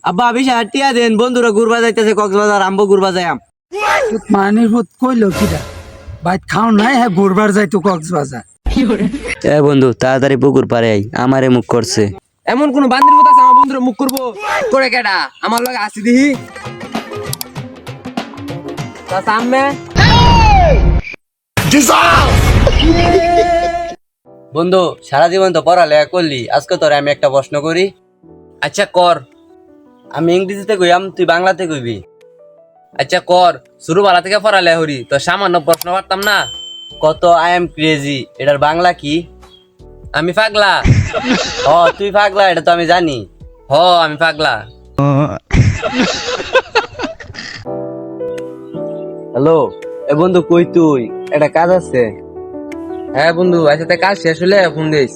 আব্বা 20,000 টিয়া দেন, বন্ধুরা ঘুরবা যাইতেছে কক্সবাজার, আমবো ঘুরবা যাইয়াম। মানির ভূত কইলো কিরা বাইত খাও নাই হ্যাঁ ঘুরবার যাইতো কক্সবাজার। এ বন্ধু তাড়াতাড়ি পুকুর পারে আই, আমারে মুখ করছে। এমন কোন বান্দির মতো আছে আমার বন্ধুরা মুখ করবো করে কেডা আমার লগে আসি দিহি তা সামনে বন্ধু সারা জীবন তো পড়ালেখা করলি, আজকে তোরে আমি একটা প্রশ্ন করি। আচ্ছা কর। আমি ইংরেজিতে কইয়াম, তুই বাংলাতে কইবি। আচ্ছা কর, শুরু বালা থেকে পড়ালে হরি তো সামান্য প্রশ্ন পারতাম না। কত আই এম ক্রেজি এটার বাংলা কি? আমি পাগলা। ও তুই পাগলা, এটা তো আমি জানি। হ আমি পাগলা। হ্যালো এ বন্ধু, কই তুই? একটা কাজ আছে। হ্যাঁ বন্ধু, আচ্ছা তাই কাজ শেষ হলে ফোন দিস।